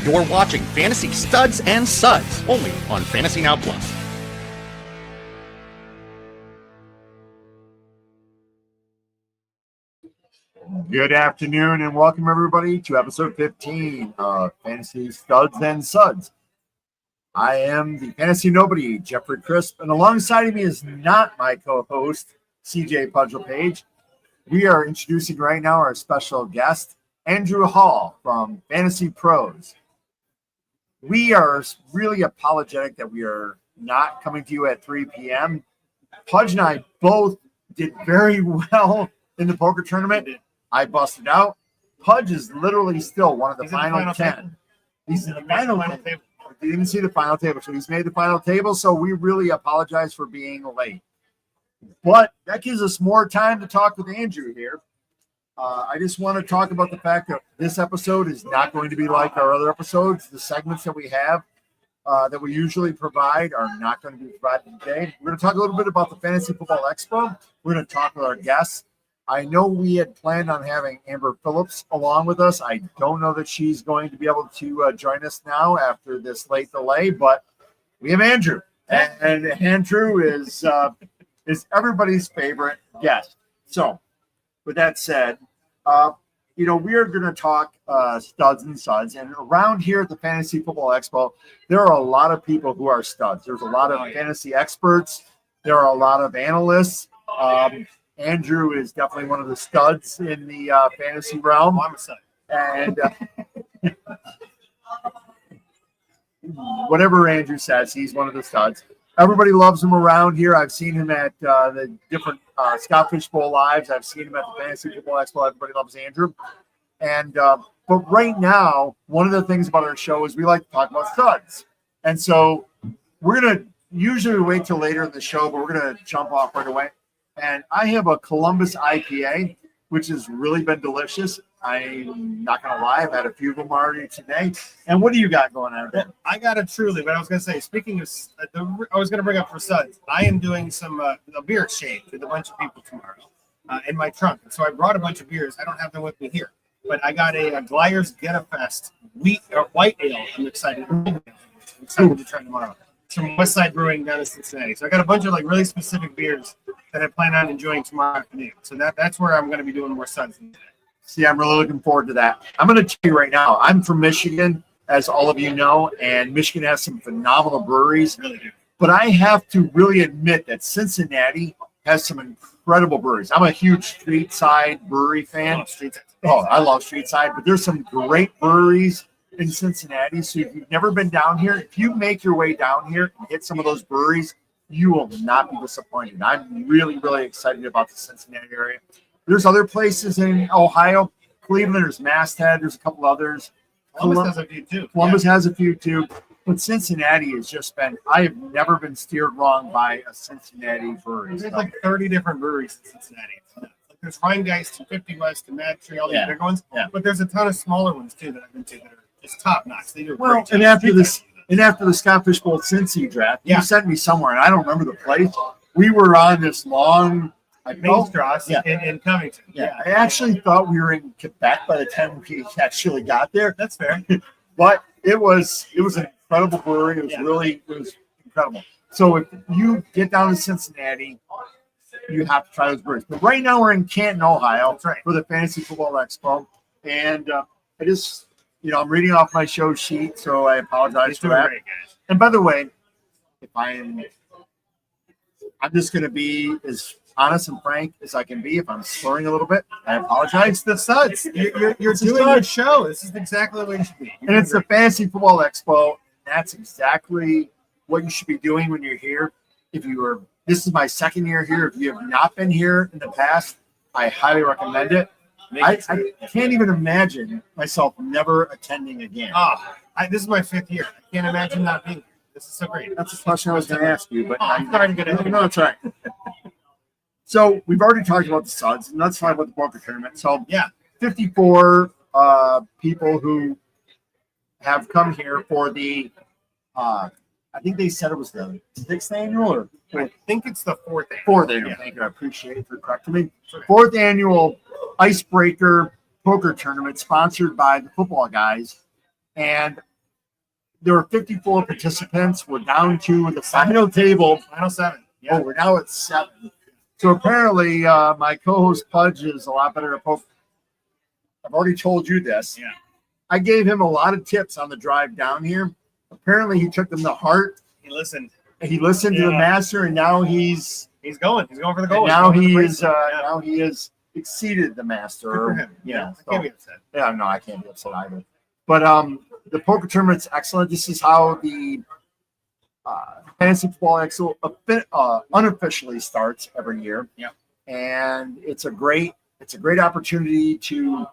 You're watching Fantasy Studs and Suds, only on Fantasy Now Plus. Good afternoon and welcome everybody to episode 15 of Fantasy Studs and Suds. I am the Fantasy Nobody, Jeffrey Crisp, and alongside of me is not my co-host, CJ Pudgel-Page. We are introducing right now our special guest, Andrew Hall from Fantasy Pros. We are really apologetic that we are not coming to you at 3 p.m. Pudge and I both did very well in the poker tournament. I busted out. Pudge is literally still one of the final 10. He's in the final table. You didn't see the final table, so he's made the final table, so we really apologize for being late. But that gives us more time to talk with Andrew here. I just want to talk about the fact that this episode is not going to be like our other episodes. The segments that we have that we usually provide are not going to be provided today. We're going to talk a little bit about the Fantasy Football Expo. We're going to talk with our guests. I know we had planned on having Amber Phillips along with us. I don't know that she's going to be able to join us now after this late delay, but we have Andrew. And Andrew is everybody's favorite guest. So, with that said, we are going to talk studs and suds. And around here at the Fantasy Football Expo, there are a lot of people who are studs. There's a lot of fantasy experts. There are a lot of analysts. Andrew is definitely one of the studs in the fantasy realm. And whatever Andrew says, he's one of the studs. Everybody loves him around here. I've seen him at the different Scott Fish Bowl Lives. I've seen him at the Fantasy Football Expo. Everybody loves Andrew. And but right now, one of the things about our show is we like to talk about studs. And so we're going to usually wait till later in the show, but we're going to jump off right away. And I have a Columbus IPA, which has really been delicious. I'm not going to lie. I've had a few of them already today. And what do you got going on there? I got a Truly, but I was going to say, speaking of, I was going to bring up for Suds, I am doing some a beer exchange with a bunch of people tomorrow in my trunk. And so I brought a bunch of beers. I don't have them with me here, but I got a Gleyer's Get a Fest white ale. I'm excited to try tomorrow. From West Side Brewing down in Cincinnati. So I got a bunch of really specific beers that I plan on enjoying tomorrow afternoon. So that's where I'm going to be doing more Suds today. See, I'm really looking forward to that. I'm going to tell you right now, I'm from Michigan, as all of you know, and Michigan has some phenomenal breweries. Really do. But I have to really admit that Cincinnati has some incredible breweries. I'm a huge street side brewery fan. I love street side, but there's some great breweries in Cincinnati. So if you've never been down here, if you make your way down here and hit some of those breweries, you will not be disappointed. I'm really, really excited about the Cincinnati area. There's other places in Ohio. Cleveland, there's Masthead, there's a couple others. Columbus has a few too. Columbus has a few too. But Cincinnati has just been, I have never been steered wrong by a Cincinnati brewery. There's 30 different breweries in Cincinnati. There's Rhinegeist and 50 West and Mad Tree, all the big ones. Yeah. But there's a ton of smaller ones too that I've been to that are just top notch. They do great. And after the Scott Fish Bowl Cincy draft, you sent me somewhere, and I don't remember the place. We were on this long Main Strasse in Covington. Yeah. I actually thought we were in Quebec by the time we actually got there. That's fair. But it was an incredible brewery. It was incredible. So if you get down to Cincinnati, you have to try those breweries. But right now we're in Canton, Ohio, for the Fantasy Football Expo, and I just. I'm reading off my show sheet, so I apologize for that. Great, guys. And by the way, I'm just going to be as honest and frank as I can be. If I'm slurring a little bit, I apologize. It's the Suds. You're doing your show. This is exactly the way it should be. And it's the Fantasy Football Expo. That's exactly what you should be doing when you're here. This is my second year here. If you have not been here in the past, I highly recommend it. I can't even imagine myself never attending again. This is my 5th year. I can't imagine not being here. This is so great. That's a question I was going to ask you, but I'm sorry to get it. No, that's right. So we've already talked about the Suds, and let's talk about the poker tournament. So 54 people who have come here for the I think they said it was the 6th annual, or I think it's the 4th annual. 4th annual. Yeah. Thank you. I appreciate it for correcting me. 4th annual Icebreaker poker tournament sponsored by the football guys. And there were 54 participants. We're down to the final table. Final 7. Yeah. Oh, we're now at 7. So apparently, my co-host Pudge is a lot better at poker. I've already told you this. Yeah. I gave him a lot of tips on the drive down here. Apparently, he took them to heart. He listened. He listened to the master, and now he's going. He's going for the goal. Now he has exceeded the master. Good for him. Yeah. I can't be upset. Yeah, no, I can't be upset either. But the poker tournament's excellent. This is how the Fantasy Football Expo unofficially starts every year. Yeah. And it's a great opportunity to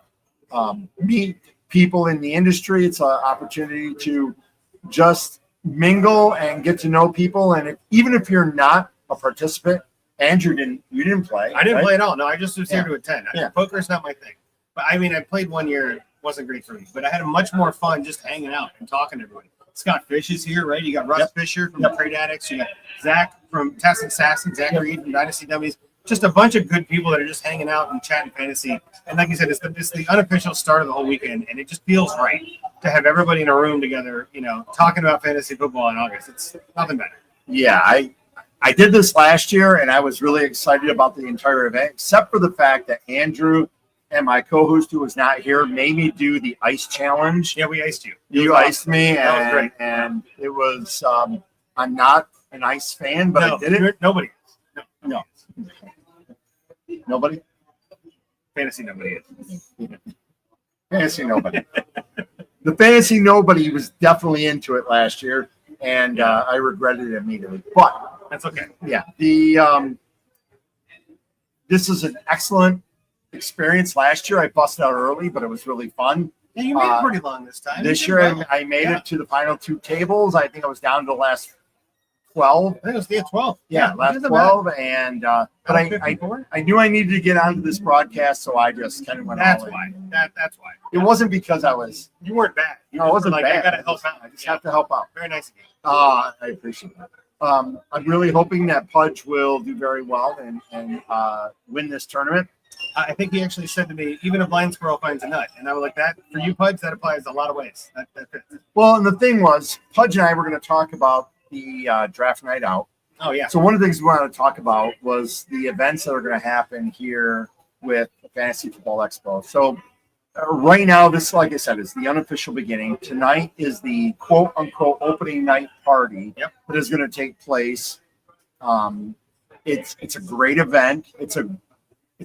meet people in the industry. It's an opportunity to just mingle and get to know people. And even if you're not a participant, Andrew you didn't play. I didn't play at all. No, I just was here to attend. Yeah. Poker's not my thing. But I mean, I played one year. It wasn't great for me. But I had much more fun just hanging out and talking to everybody. Scott Fish is here, right? You got Russ Fisher from the Trade Addicts. You got Zach from Test Assassin, Zach Reed from Dynasty Dummies. Just a bunch of good people that are just hanging out and chatting fantasy. And like you said, it's the unofficial start of the whole weekend, and it just feels right to have everybody in a room together, talking about fantasy football in August. It's nothing better. Yeah, I did this last year, and I was really excited about the entire event, except for the fact that Andrew and my co-host, who was not here, made me do the ice challenge. Yeah, we iced you. You iced me, that was great. And it was. I'm not an ice fan, but I did it. Nobody is. No. Nobody? Fantasy nobody is. Fantasy nobody. The fantasy nobody was definitely into it last year, and I regretted it immediately. But that's okay. Yeah. This is an excellent experience. Last year I busted out early, but it was really fun. Yeah, you made it pretty long this time. This year I made it to the final 2 tables. I think I was down to the last 12. I think it was 12. Yeah, last 12. And but I knew I needed to get onto this broadcast, so I just kind of went. That's why. That's why. It wasn't because I was. You weren't bad. No, it wasn't bad. I gotta help out. I just have to help out. Very nice of you. I appreciate that. I'm really hoping that Pudge will do very well and win this tournament. I think he actually said to me, even a blind squirrel finds a nut. And I was like, that for you, Pudge, that applies a lot of ways. That fits. Well, and the thing was, Pudge and I were going to talk about the draft night out. Oh, yeah. So one of the things we wanted to talk about was the events that are going to happen here with the Fantasy Football Expo. So right now, this, like I said, is the unofficial beginning. Tonight is the quote-unquote opening night party that is going to take place. It's a great event. It's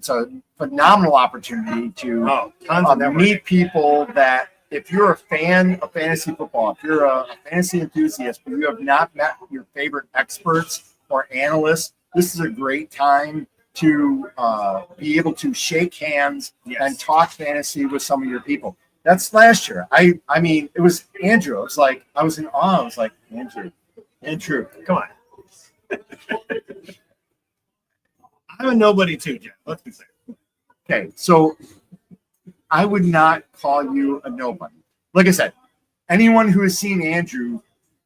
a phenomenal opportunity to meet people that, if you're a fan of fantasy football, if you're a fantasy enthusiast, but you have not met your favorite experts or analysts, this is a great time to be able to shake hands and talk fantasy with some of your people. That's last year. I mean, it was Andrew. It was like, I was in awe. I was like, Andrew, come on. I'm a nobody too, Jeff. Let's be clear. Okay, so I would not call you a nobody. Like I said, anyone who has seen Andrew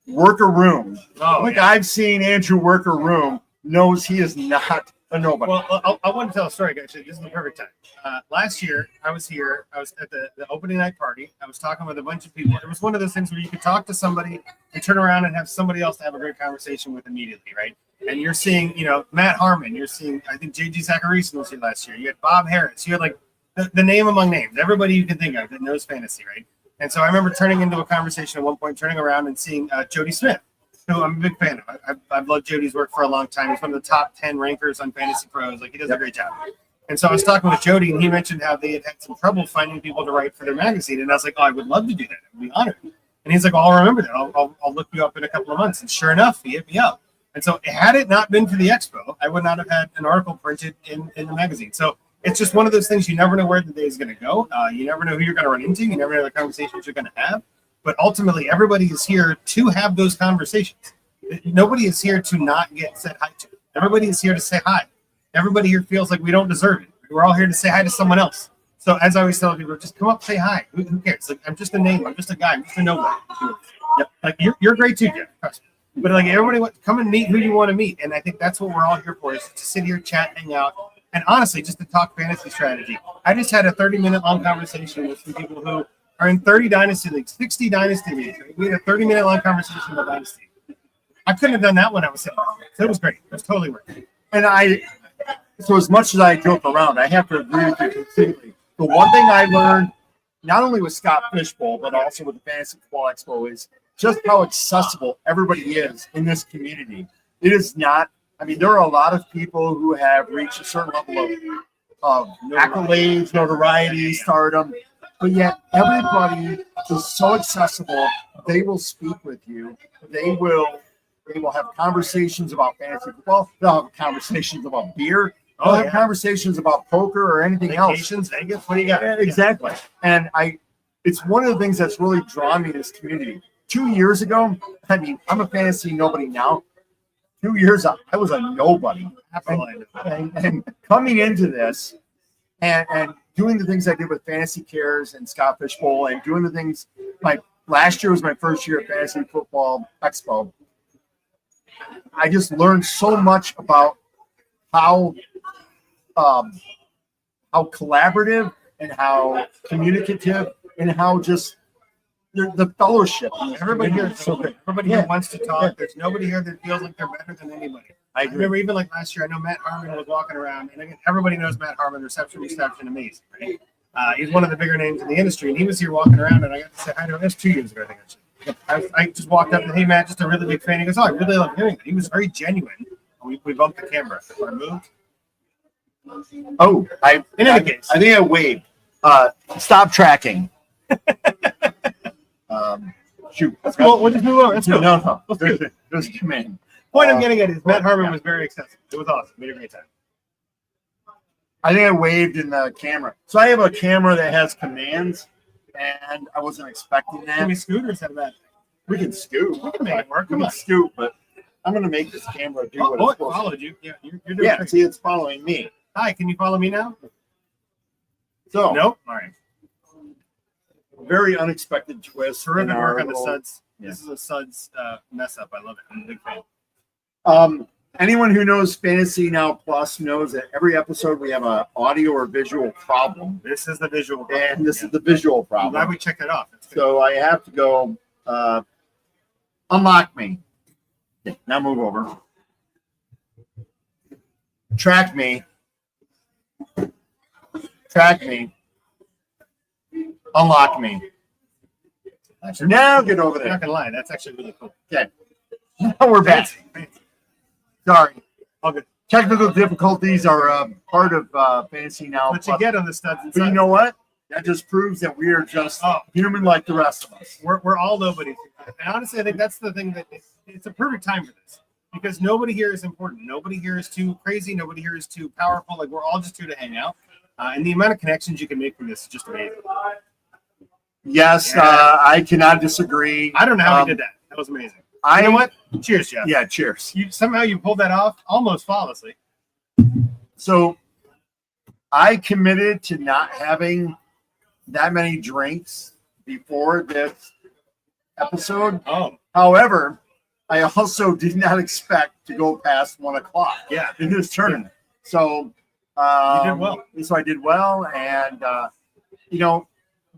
work a room, I've seen Andrew work a room, knows he is not a nobody. Well, I want to tell a story, guys. This is the perfect time. Last year, I was here. I was at the opening night party. I was talking with a bunch of people. It was one of those things where you could talk to somebody and turn around and have somebody else to have a great conversation with immediately, right? And you're seeing, Matt Harmon. You're seeing, I think, J.G. Zachariason was here last year. You had Bob Harris. You had, like, the name among names. Everybody you can think of that knows fantasy, right? And so I remember turning into a conversation at one point, turning around and seeing Jody Smith, who I'm a big fan of. I've loved Jody's work for a long time. He's one of the top 10 rankers on Fantasy Pros. Like, he does a great job. And so I was talking with Jody, and he mentioned how they had some trouble finding people to write for their magazine. And I was like, oh, I would love to do that. I'd be honored. And he's like, well, I'll remember that. I'll look you up in a couple of months. And sure enough, he hit me up. And so had it not been for the expo, I would not have had an article printed in the magazine. So it's just one of those things. You never know where the day is going to go. You never know who you're going to run into. You never know the conversations you're going to have. But ultimately, everybody is here to have those conversations. Nobody is here to not get said hi to. Everybody is here to say hi. Everybody here feels like we don't deserve it. We're all here to say hi to someone else. So as I always tell people, just come up, say hi. Who cares? Like, I'm just a name. I'm just a guy. I'm just a nobody. Like, you're great too, Jeff. Trust me. But like, everybody, come and meet who you want to meet. And I think that's what we're all here for, is to sit here, chat, hang out, and honestly, just to talk fantasy strategy. I just had a 30-minute long conversation with some people who are in 30 dynasty leagues, 60 dynasty leagues. We had a 30-minute long conversation about dynasty. I couldn't have done that when I was 7. So it was great. It was totally worth it. And so as much as I joke around, I have to agree with you completely. The one thing I learned, not only with Scott Fishbowl, but also with the Fantasy Football Expo, is just how accessible everybody is in this community. It is not, I mean, there are a lot of people who have reached a certain level of accolades, notoriety, stardom, but yet everybody is so accessible. They will speak with you. They will have conversations about fantasy football. They'll have conversations about beer. They'll have conversations about poker or anything else. Vegas, what do you got? Yeah, exactly. And it's one of the things that's really drawn me to this community. 2 years ago, I mean, I'm a fantasy nobody now. 2 years ago, I was a nobody. And coming into this and doing the things I did with Fantasy Cares and Scott Fishbowl and doing the things, last year was my first year at Fantasy Football Expo. I just learned so much about how collaborative and how communicative and how just the fellowship. Everybody here is so good. Everybody here wants to talk. Yeah. There's nobody here that feels like they're better than anybody. I remember even like last year, I know Matt Harmon was walking around, and again, everybody knows Matt Harmon, reception, amazing, right? He's one of the bigger names in the industry, and he was here walking around, and I got to say hi to him. That's 2 years ago, I think. I just walked up and, hey, Matt, just a really big fan. He goes, oh, I really love hearing that. He was very genuine. We bumped the camera. When I moved. Oh, in any case, I think I waved. Stop tracking. Shoot. We'll just move on. Let's go. No. There's a command. Point I'm getting at is Matt Harmon was very accessible. It was awesome. Made a great time. I think I waved in the camera. So I have a camera that has commands, and I wasn't expecting that. Can we scoot or is that bad? We can scoot. We can make it work. We can scoot, but I'm going to make this camera do what it's supposed followed to. You. Yeah, you're doing it. See, it's following me. Hi, can you follow me now? So nope. All right. Very unexpected twist. Terrific work on the Suds. Yeah. This is a Suds mess up. I love it. I'm a big fan. Anyone who knows Fantasy Now Plus knows that every episode we have an audio or visual problem. This is the visual problem. And this is the visual problem. I'm glad we checked it off. So I have to go unlock me. Okay, now move over. Track me. Unlock me. Actually, now get over there. I'm not gonna lie, that's actually really cool. Okay. Now we're back. Sorry. All good. Technical difficulties are part of Fantasy Now. What you get on the Studs. But you know what? That just proves that we are just human like the rest of us. We're all nobodies. And honestly, I think that's the thing that it's a perfect time for this. Because nobody here is important. Nobody here is too crazy. Nobody here is too powerful. Like, we're all just here to hang out. And the amount of connections you can make from this is just amazing. Yes, I cannot disagree. I don't know how we did that. That was amazing. You know what? Cheers, Jeff. Yeah, cheers. Somehow you pulled that off almost flawlessly. So I committed to not having that many drinks before this episode. Oh. However, I also did not expect to go past 1 o'clock in this tournament. So you did well. So I did well. And,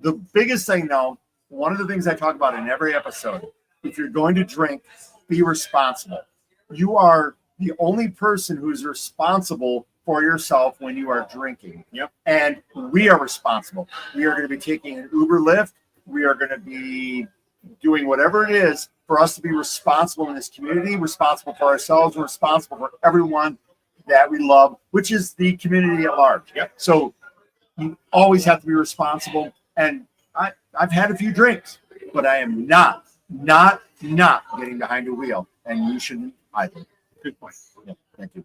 the biggest thing, though, one of the things I talk about in every episode, if you're going to drink, be responsible. You are the only person who's responsible for yourself when you are drinking. Yep. And we are responsible. We are going to be taking an Uber Lyft. We are going to be doing whatever it is for us to be responsible in this community, responsible for ourselves, responsible for everyone that we love, which is the community at large. Yep. So you always have to be responsible. And I've had a few drinks, but I am not getting behind a wheel, and you shouldn't either. Good point. Yeah, thank you.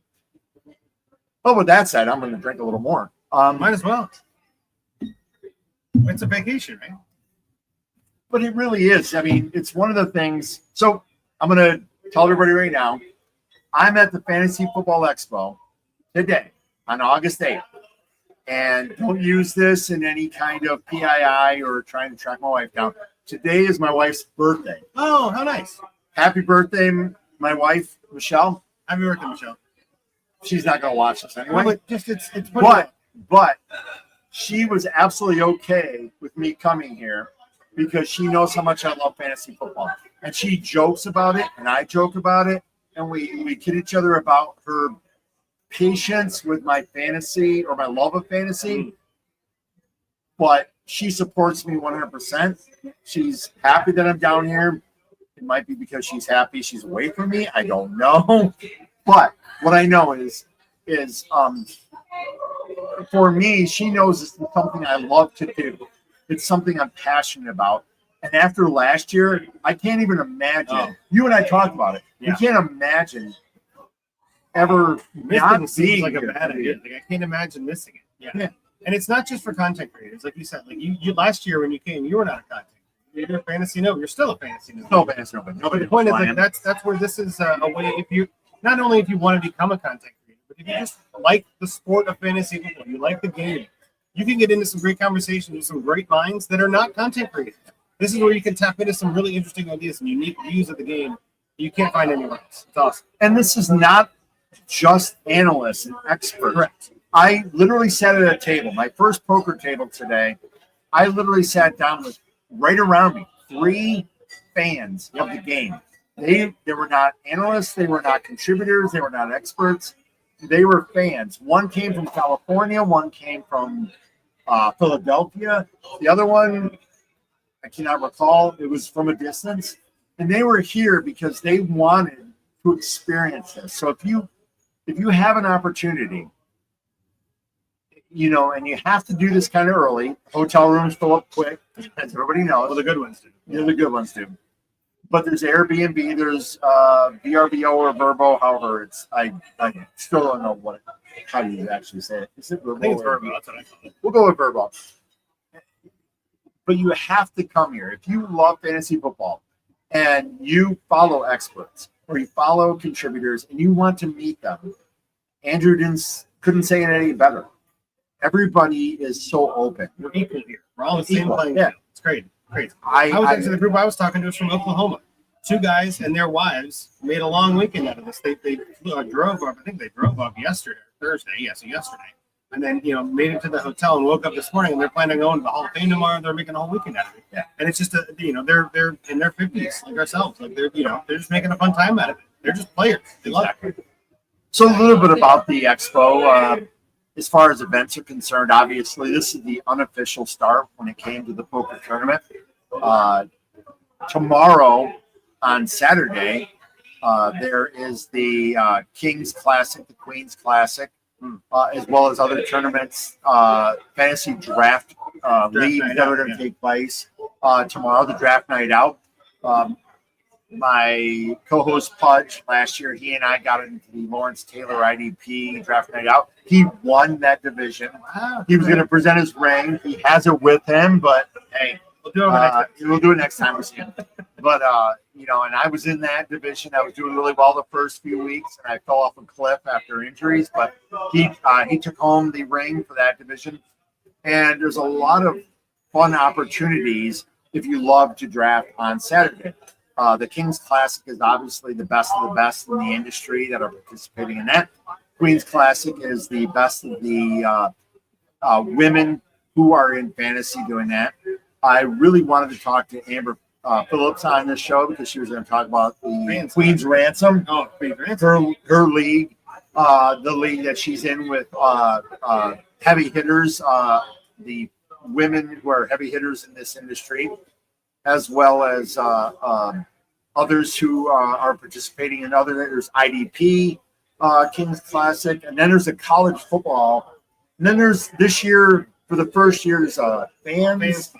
Well, with that said, I'm going to drink a little more. Might as well. It's a vacation, right? But it really is. I mean, it's one of the things. So I'm going to tell everybody right now, I'm at the Fantasy Football Expo today on August 8th. And don't use this in any kind of PII or trying to track my wife down. Today is my wife's birthday. Oh, how nice. Happy birthday, my wife, Michelle. Happy birthday, Michelle. She's not going to watch this anyway. Well, it's but she was absolutely okay with me coming here because she knows how much I love fantasy football. And she jokes about it, and I joke about it, and we kid each other about her patience with my fantasy or my love of fantasy. But she supports me 100%. She's happy that I'm down here. It might be because she's happy she's away from me. I don't know. But what I know is for me, she knows it's something I love to do. It's something I'm passionate about. And after last year, I can't even imagine. Oh. You and I talked about it. Yeah. You can't imagine ever not Seems being like a here. bad idea. Like I can't imagine missing it. Yeah. And it's not just for content creators, like you said. Like you last year when you came, you were not a content creator. You're a fantasy nobody. You're still a fantasy nobody. No fantasy, nobody. But the point is, like, that's where this is a way. If you not only if you want to become a content creator, but if you just like the sport of fantasy football, you like the game, you can get into some great conversations with some great minds that are not content creators. This is where you can tap into some really interesting ideas and unique views of the game you can't find anywhere else. It's awesome. And this is not just analysts and experts. Correct. I literally sat at a table, my first poker table today. I literally sat down with right around me 3 fans of the game. They were not analysts, they were not contributors, they were not experts. They were fans. One came from California, one came from Philadelphia. The other one, I cannot recall. It was from a distance. And they were here because they wanted to experience this. So if you have an opportunity, and you have to do this kind of early, hotel rooms fill up quick, as everybody knows. Well, the good ones do. Yeah, the good ones do. But there's Airbnb, there's VRBO or Verbo, however I still don't know how you actually say it. Is it Verbo? I think it's Verbo. That's what I call it. We'll go with Verbo. But you have to come here. If you love fantasy football and you follow experts or you follow contributors and you want to meet them, Andrew couldn't say it any better. Everybody is so open. We're equal here. We're all in the same playing field. It's great. Crazy. I was actually the group I was talking to was from Oklahoma. 2 guys and their wives made a long weekend out of this. They drove up. I think they drove up yesterday, Thursday. Yeah, so yesterday. And then, made it to the hotel and woke up this morning and they're planning on going to the Hall of Fame tomorrow. They're making a whole weekend out of it. Yeah. And it's just, they're in their 50s like ourselves. Like they're just making a fun time out of it. They're just players. They love it. So a little bit about the expo. As far as events are concerned, obviously this is the unofficial start when it came to the poker tournament. Tomorrow on Saturday, there is the Kings Classic, the Queens Classic, as well as other tournaments, fantasy draft leagues that are going to take place tomorrow, the draft night out. My co-host Pudge last year, he and I got into the Lawrence Taylor IDP draft night out. He won that division. He was going to present his ring. He has it with him, but hey, we'll do it next time we see him. But and I was in that division. I was doing really well the first few weeks, and I fell off a cliff after injuries. But he took home the ring for that division, and there's a lot of fun opportunities if you love to draft on Saturday. The Kings Classic is obviously the best of the best in the industry that are participating in that. Queens Classic is the best of the women who are in fantasy doing that. I really wanted to talk to Amber Phillips on this show because she was going to talk about the Queen's Ransom, her league, the league that she's in with heavy hitters, the women who are heavy hitters in this industry, as well as others who are participating in other. There's IDP, Kings Classic, and then there's a college football. And then there's this year, for the first year, there's fans.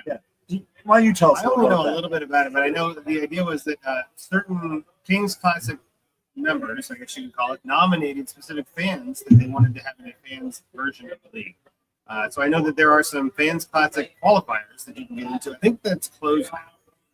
Yeah. Why don't you tell us? I only know a little bit about it, but I know that the idea was that certain Kings Classic members, I guess you could call it, nominated specific fans that they wanted to have in a fans version of the league. So I know that there are some Fans Classic qualifiers that you can get into. I think that's closed now.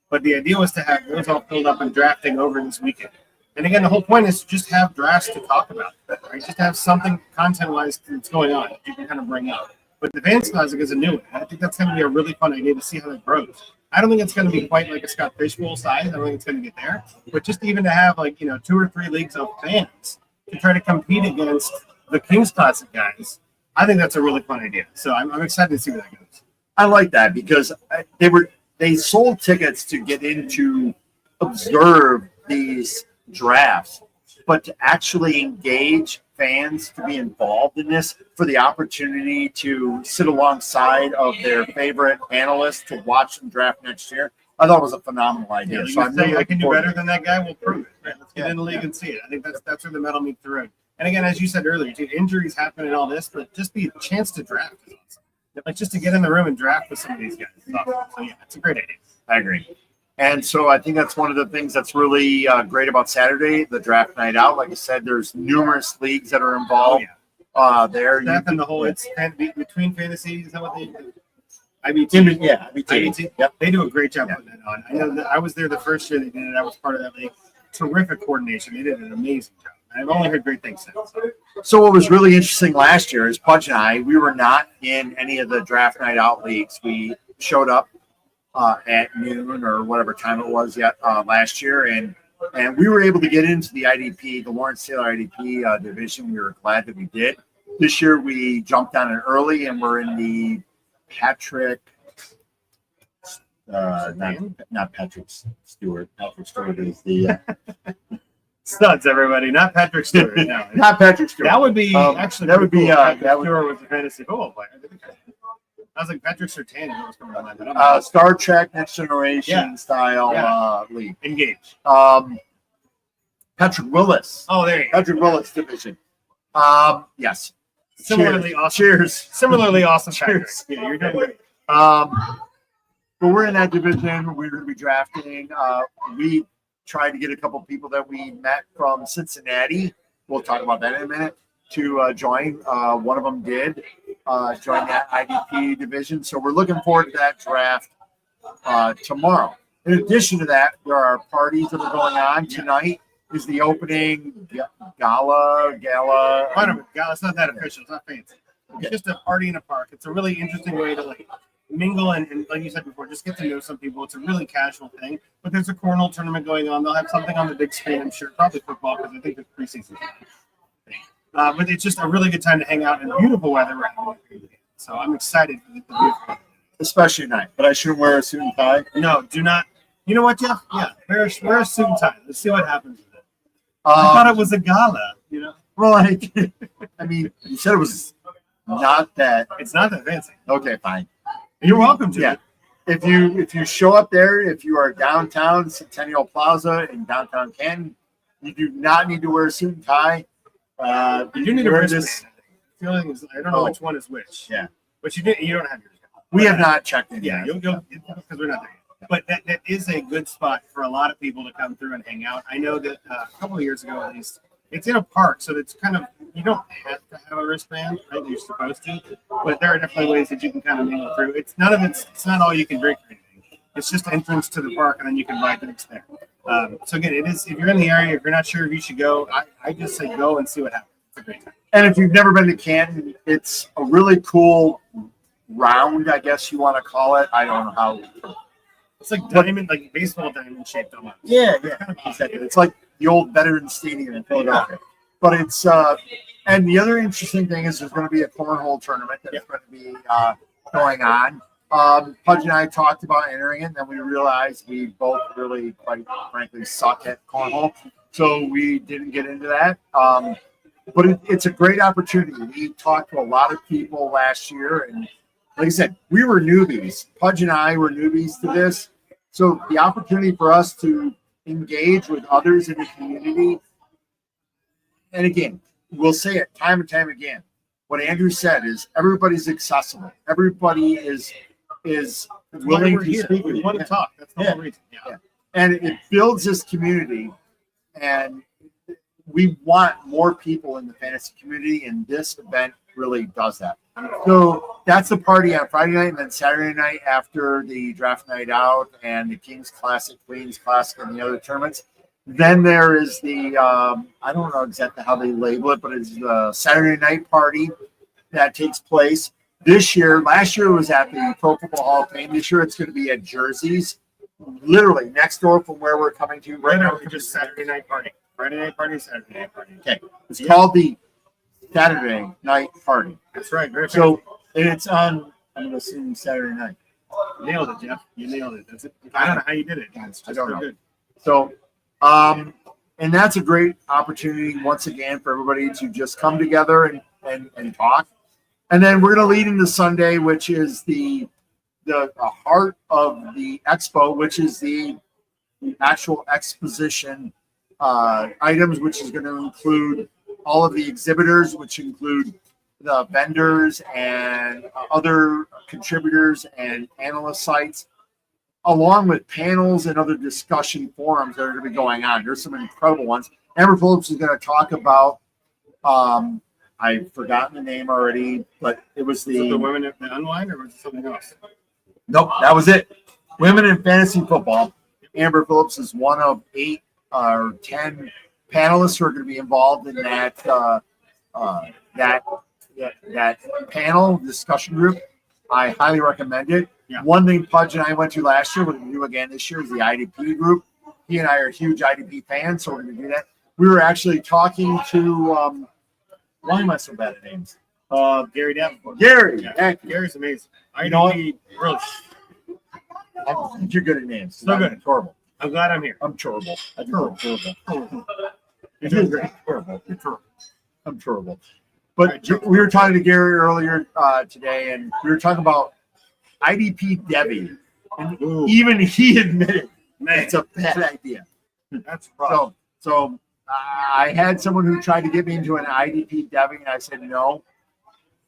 But the idea was to have those all filled up and drafting over this weekend. And again, the whole point is to just have drafts to talk about, right? Just have something content-wise that's going on that you can kind of bring up. But the Fans Classic is a new one. I think that's going to be a really fun idea to see how that grows. I don't think it's going to be quite like a Scott Fishbowl size. I don't think it's going to get there. But just even to have 2 or 3 leagues of fans to try to compete against the Kings Classic guys, I think that's a really fun idea. So I'm excited to see where that goes. I like that because they sold tickets to get in to observe these drafts, but to actually engage fans to be involved in this for the opportunity to sit alongside of their favorite analysts to watch them draft next year, I thought was a phenomenal idea. Yeah, so I'm really I can do looking better than that guy. We'll prove it. Right? Let's get in the league and see it. I think that's where the medal meets the road. And again, as you said earlier, dude, injuries happen and all this, but just the chance to draft is awesome. Like just to get in the room and draft with some of these guys. So yeah, it's a great idea. I agree. And so I think that's one of the things that's really great about Saturday, the draft night out. Like I said, there's numerous leagues that are involved there. That and the whole, it's between fantasy, is that what they do? IBT. Yeah, IBT. Yep. They do a great job putting that on. I know that I was there the first year they did it. I was part of that league. Terrific coordination. They did an amazing job. I've only heard great things since. So what was really interesting last year is Pudge and I, we were not in any of the draft night out leagues. We showed up at noon or whatever time it was last year, and we were able to get into the IDP, the Lawrence Taylor IDP division. We were glad that we did. This year we jumped on it early, and we're in the Patrick. Not Patrick Stewart. Patrick Stewart is the Studs, everybody, not Patrick Stewart. No, not Patrick Stewart. That would be actually that would be Patrick Stewart was a fantasy football player. I was like Patrick Surtain. What was coming on that? Star Trek Next Generation style league. Engage. Patrick Willis. Oh, there you go. Patrick Willis division. Yes. Similarly awesome. Cheers. Similarly awesome. Cheers. Yeah, you're doing great. But we're in that division. We're going to be drafting. We tried to get a couple people that we met from Cincinnati. We'll talk about that in a minute. To join. One of them did join that IDP division. So we're looking forward to that draft tomorrow. In addition to that, there are parties that are going on tonight. Is the opening gala? It's not that official. It's not fancy. It's just a party in a park. It's a really interesting way to mingle and like you said before, just get to know some people. It's a really casual thing. But there's a cornhole tournament going on. They'll have something on the big screen, I'm sure. Probably football because I think it's preseason. But it's just a really good time to hang out in beautiful weather. So I'm excited for the beautiful weather. Especially tonight. But I shouldn't wear a suit and tie. No, do not. You know what, Jeff? Yeah, wear a suit and tie. Let's see what happens with it. I thought it was a gala, Well, I mean, you said it was not that. It's not that fancy. Okay, fine. You're welcome to. Yeah. If you show up there, if you are downtown Centennial Plaza in downtown Canton, you do not need to wear a suit and tie. You do need to wear this. I don't know which one is which. Yeah. But you don't have yours. We have not checked it. Yeah, you'll because we're not there yet. But that is a good spot for a lot of people to come through and hang out. I know that a couple of years ago, at least, it's in a park, so it's kind of, you don't have to have a wristband, right? You're supposed to, but there are definitely ways that you can kind of mingle through. It's not all you can drink or anything. It's just entrance to the park, and then you can buy drinks there. So again, it is. If you're in the area, if you're not sure if you should go, I just say go and see what happens. It's a great time. And if you've never been to Canton, it's a really cool round, I guess you want to call it. I don't know how. It's like diamond, like baseball diamond shaped almost. Yeah. Exactly. It's like the old Veterans Stadium in Philadelphia. But it's and the other interesting thing is there's going to be a cornhole tournament that's going to be going on. Pudge and I talked about entering it, and then we realized we both really, quite frankly, suck at cornhole, so we didn't get into that. But it's a great opportunity. We talked to a lot of people last year, and like I said, we were newbies. Pudge and I were newbies to this, so the opportunity for us to engage with others in the community. And again, we'll say it time and time again. What Andrew said is everybody's accessible. Everybody is willing to speak. We want to talk. That's the whole reason. Yeah. And it builds this community, and we want more people in the fantasy community, and this event really does that. So that's the party on Friday night, and then Saturday night after the draft night out and the Kings Classic, Queens Classic, and the other tournaments. Then there is the, I don't know exactly how they label it, but it's the Saturday night party that takes place this year. Last year it was at the Pro Football Hall of Fame. This year it's going to be at Jersey's, literally next door from where we're coming to right now. Just Saturday night party. Friday night party, Saturday night party. Okay. It's called the Saturday night party. That's right. Very so it's on, I'm going to assume Saturday night. Nailed it, Jeff. You nailed it. That's it. I don't know how you did it. I don't know. Good. So, and that's a great opportunity once again for everybody to just come together and talk. And then we're going to lead into Sunday, which is the heart of the expo, which is the actual exposition items, which is going to include all of the exhibitors, which include the vendors and other contributors and analyst sites, along with panels and other discussion forums that are going to be going on. There's some incredible ones. Amber Phillips is going to talk about, I've forgotten the name already, but it was the women in the unwind, or was it something else? Nope, that was it. Women in fantasy football. Amber Phillips is one of 8 or 10 panelists who are going to be involved in that panel discussion group. I highly recommend it. Yeah. One thing Pudge and I went to last year, we're going to do again this year, is the IDP group. He and I are huge IDP fans, so we're going to do that. We were actually talking to, why am I so bad at names? Gary Davenport. Gary. Yeah. Gary's amazing. You know what? Really. I think you're good at names. So good. I'm horrible. I'm glad I'm here. I'm terrible. You're doing great. Terrible. You're terrible. I'm terrible. But we were talking to Gary earlier today, and we were talking about IDP Debbie. And even he admitted, man, it's a bad idea. That's rough. So I had someone who tried to get me into an IDP Debbie, and I said no.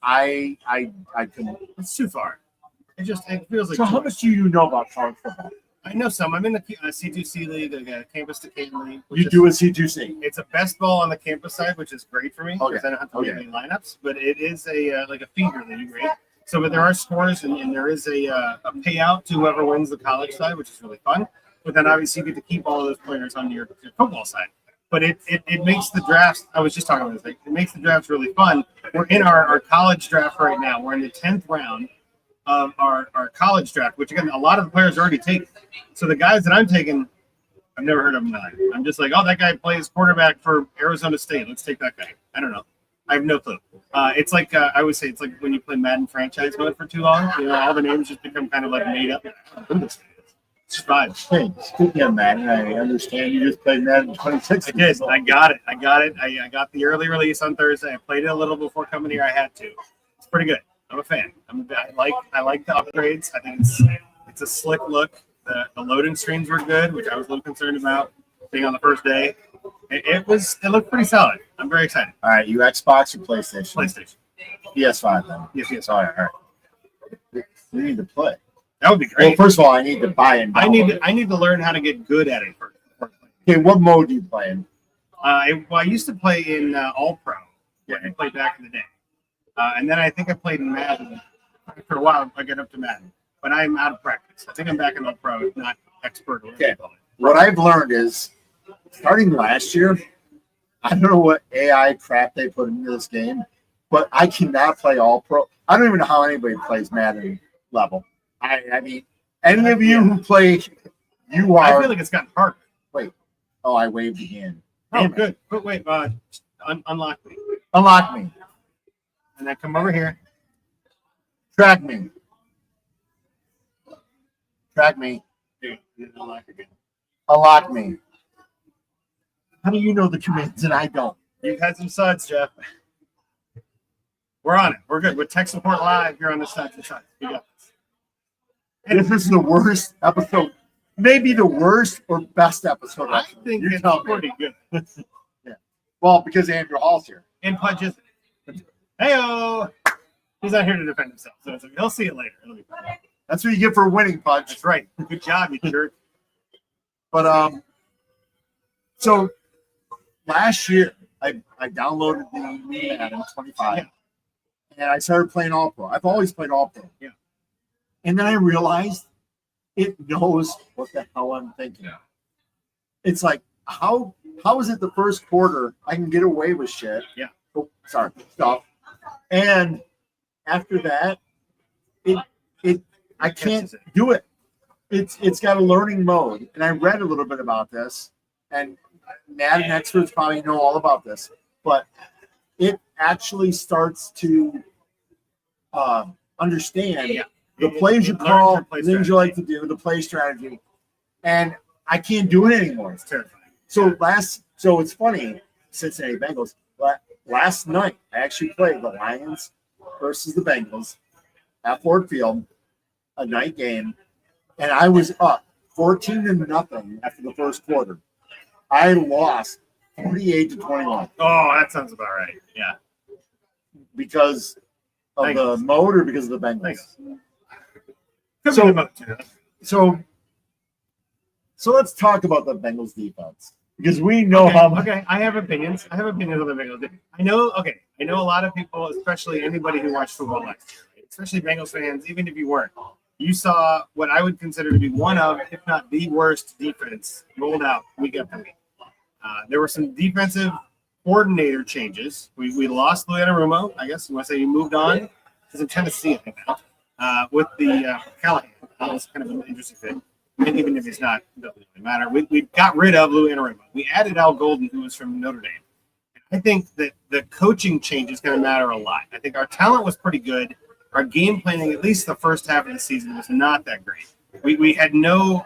I couldn't. It's too far. It feels like. So how much do you know about college football? I know some. I'm in the C2C league, the campus to Canton league. You do a C2C. It's a best ball on the campus side, which is great for me because I don't have to make any lineups. But it is a like a feeder league, right? So, but there are scores and there is a payout to whoever wins the college side, which is really fun. But then obviously you get to keep all of those players on your football side. But it makes the drafts. I was just talking about this. It makes the drafts really fun. We're in our college draft right now. We're in the 10th round of our college draft, which again, a lot of the players are already taken. So the guys that I'm taking, I've never heard of them in my life. I'm just like, oh, that guy plays quarterback for Arizona State. Let's take that guy. I don't know. I have no clue. It's like I would say it's like when you play Madden franchise mode for too long. You know, all the names just become kind of like made up. It's fine. Hey, speaking of Madden, I understand you just played Madden 26. I did. I got it. I got the early release on Thursday. I played it a little before coming here. I had to. It's pretty good. I'm a fan. I like the upgrades. I think it's a slick look. The loading screens were good, which I was a little concerned about being on the first day. It looked pretty solid. I'm very excited. All right, you Xbox or PlayStation? PlayStation. PS5 then. Yes. All right. You need to play. That would be great. Well, first of all, I need to buy it. I need to learn how to get good at it first. Okay, what mode do you play in? I used to play in All Pro. Yeah, I played back in the day. And then I think I played in Madden for a while. I get up to Madden, but I'm out of practice. I think I'm back in All Pro, not expert. Okay. What I've learned is, starting last year, I don't know what AI crap they put into this game, but I cannot play All Pro. I don't even know how anybody plays Madden level. I mean, any of you who play, you are. I feel like it's gotten harder. Wait. Oh, I waved again. Oh, good. But wait, unlock me. Unlock me. And then come over here. Track me. Track me. Dude, unlock again. Unlock me. How do you know the commands and I don't? You've had some suds, Jeff. We're on it. We're good. With tech support live here on the Suds. We got this. And this is the worst episode, maybe the worst or best episode. I think it's pretty good. Yeah. Well, because Andrew Hall's here. And Pudge is. Hey-o! He's not here to defend himself, so he'll see it later. That's what you get for winning, Pudge. That's right. Good job, you jerk. But so last year I downloaded the Madden 25, and I started playing All Pro. I've always played All Pro. Yeah. And then I realized it knows what the hell I'm thinking. Yeah. It's like how is it the first quarter I can get away with shit? Yeah. Oh, sorry, stuff. And after that, I can't do it. It's got a learning mode, and I read a little bit about this, and Madden experts probably know all about this, but it actually starts to understand the plays you call, the things you like to do, the play strategy, and I can't do it anymore. It's terrifying. So it's funny, Cincinnati Bengals. Last night, I actually played the Lions versus the Bengals at Ford Field, a night game, and I was up 14-0 after the first quarter. I lost 48-21. Oh, that sounds about right. Yeah. Because of the mode or because of the Bengals? So let's talk about the Bengals defense. Because we know Okay, I have opinions. I have opinions on the Bengals. I know a lot of people, especially anybody who watched football last year, right? Especially Bengals fans, even if you weren't. You saw what I would consider to be one of, if not the worst defense rolled out week after week. There were some defensive coordinator changes. We lost Lou Anarumo, I guess. You want to say he moved on? He's in Tennessee, I think now. With the Callahan. That was kind of an interesting fit. And even if he's not, it doesn't really matter. We got rid of Lou Anarumo. We added Al Golden, who was from Notre Dame. I think that the coaching change is going to matter a lot. I think our talent was pretty good. Our game planning, at least the first half of the season, was not that great. We had no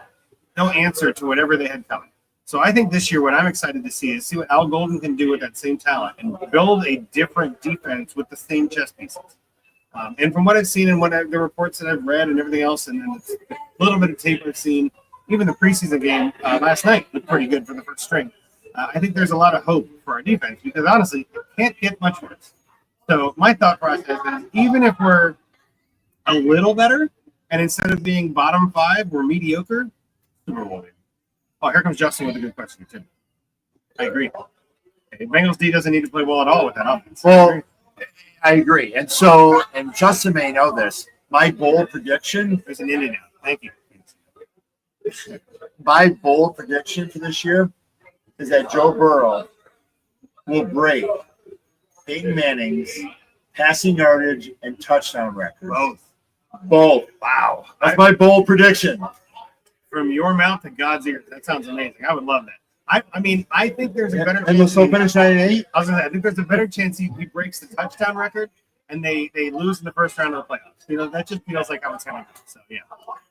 answer to whatever they had coming. So I think this year what I'm excited to see is what Al Golden can do with that same talent and build a different defense with the same chess pieces. And from what I've seen and the reports that I've read and everything else, and then a little bit of tape I've seen, even the preseason game last night looked pretty good for the first string. I think there's a lot of hope for our defense because honestly, it can't get much worse. So my thought process is even if we're a little better and instead of being bottom 5, we're mediocre, Super Bowl. Oh, here comes Justin with a good question too. I agree. Okay, Bengals D doesn't need to play well at all with that offense. Well, I agree. And Justin may know this. My bold prediction is an in and out. Thank you. My bold prediction for this year is that Joe Burrow will break Peyton Manning's passing yardage and touchdown record. Both. Wow. That's my bold prediction. From your mouth to God's ears. That sounds amazing. I would love that. I think there's a better chance. And so finish 9-8? I think there's a better chance he breaks the touchdown record and they lose in the first round of the playoffs. That just feels like how it's going to go. So, yeah.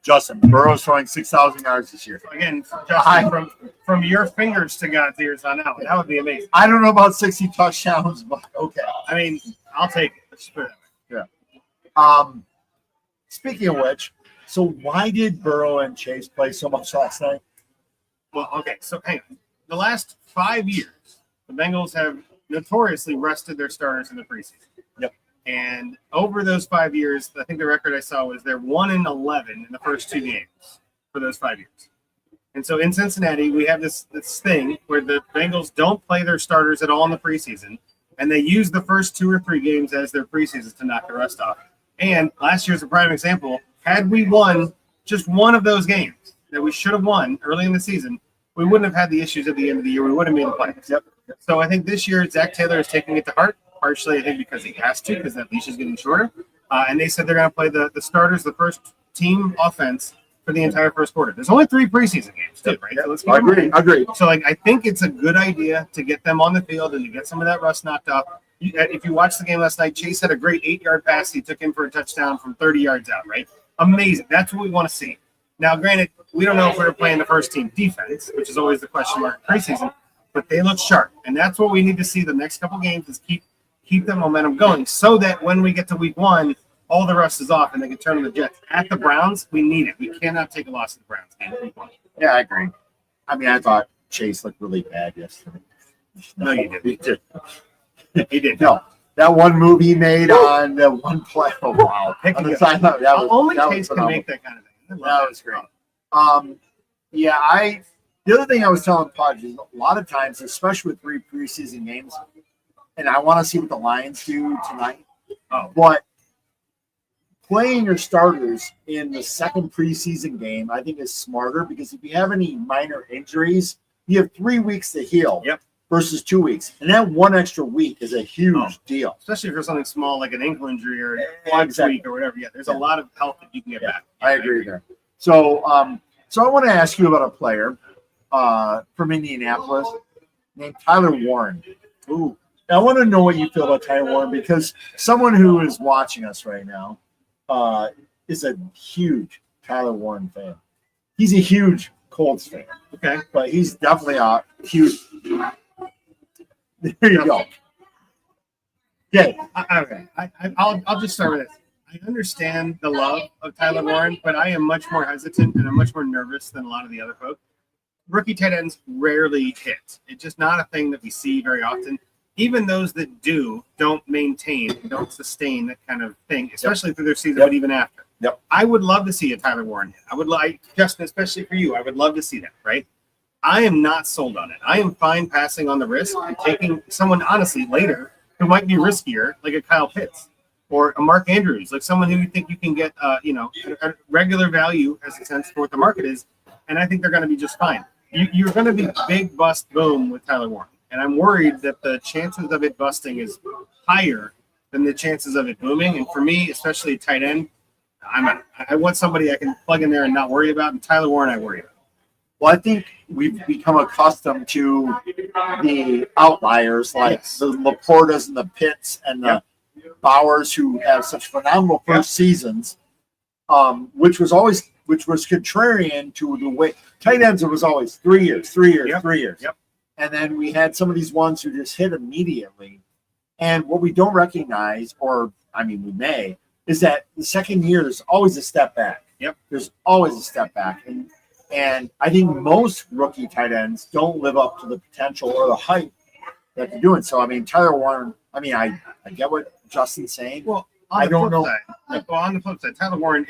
Justin, Burrow's throwing 6,000 yards this year. So again, Justin, from your fingers to God's ears on out. That would be amazing. I don't know about 60 touchdowns, but okay. I'll take it. Let's just put it that way. Yeah. Speaking of which, so why did Burrow and Chase play so much last night? Well, okay, so hang on. The last 5 years, the Bengals have notoriously rested their starters in the preseason. Yep. And over those 5 years, I think the record I saw was they're 1-11 in the first 2 games for those 5 years. And so in Cincinnati, we have this thing where the Bengals don't play their starters at all in the preseason, and they use the first 2 or 3 games as their preseasons to knock the rest off. And last year's a prime example. Had we won just one of those games that we should have won early in the season, we wouldn't have had the issues at the end of the year. We would have made the playoffs. Yep. So I think this year Zach Taylor is taking it to heart, partially I think because he has to, because that leash is getting shorter. And they said they're going to play the starters, the first team offense for the entire first quarter. There's only 3 preseason games too, right? So let's I agree. So I think it's a good idea to get them on the field and to get some of that rust knocked off. If you watched the game last night, Chase had a great 8-yard pass. He took in for a touchdown from 30 yards out, right? Amazing. That's what we want to see. Now, granted, we don't know if we're playing the first team defense, which is always the question mark in preseason, but they look sharp. And that's what we need to see the next couple games is keep the momentum going so that when we get to week 1, all the rust is off and they can turn on the Jets. At the Browns, we need it. We cannot take a loss to the Browns game week 1. Yeah, I agree. I thought Chase looked really bad yesterday. No, you didn't. He did. He did. No. That one move he made on the one play. Oh, wow. Only Chase can make that kind of thing. That was great. The other thing I was telling Podge is a lot of times, especially with 3 preseason games, and I want to see what the Lions do tonight, but playing your starters in the second preseason game, I think is smarter because if you have any minor injuries, you have 3 weeks to heal. Yep. Versus 2 weeks. And that 1 extra week is a huge deal. Especially for something small like an ankle injury or a week or whatever. Yeah, there's a lot of help that you can get back. I agree there. So I want to ask you about a player from Indianapolis named Tyler Warren. Ooh. I want to know what you feel about Tyler Warren because someone who is watching us right now is a huge Tyler Warren fan. He's a huge Colts fan. Okay. But he's definitely a huge. There you go. Okay. Okay. I'll just start with this. I understand the love of Tyler Warren, but I am much more hesitant and I'm much more nervous than a lot of the other folks. Rookie tight ends rarely hit. It's just not a thing that we see very often. Even those that do don't maintain, don't sustain that kind of thing, especially through their season, but even after. Yep. I would love to see a Tyler Warren hit. I would like, Justin, especially for you, I would love to see that, right? I am not sold on it. I am fine passing on the risk and taking someone, honestly, later who might be riskier, like a Kyle Pitts or a Mark Andrews, like someone who you think you can get, a regular value as a sense for what the market is, and I think they're going to be just fine. You're going to be big bust boom with Tyler Warren, and I'm worried that the chances of it busting is higher than the chances of it booming. And for me, especially tight end, I want somebody I can plug in there and not worry about, and Tyler Warren I worry about. Well, I think we've become accustomed to the outliers like the Laportas and the Pitts and the Bowers who have such phenomenal first seasons, which was contrarian to the way tight ends. It was always 3 years, 3 years, 3 years. Yep. And then we had some of these ones who just hit immediately. And what we don't recognize, we may, is that the second year there's always a step back. Yep. There's always a step back. And I think most rookie tight ends don't live up to the potential or the hype that they're doing. So, Tyler Warren, I get what Justin's saying. Well, I don't know. On the flip side, Tyler Warren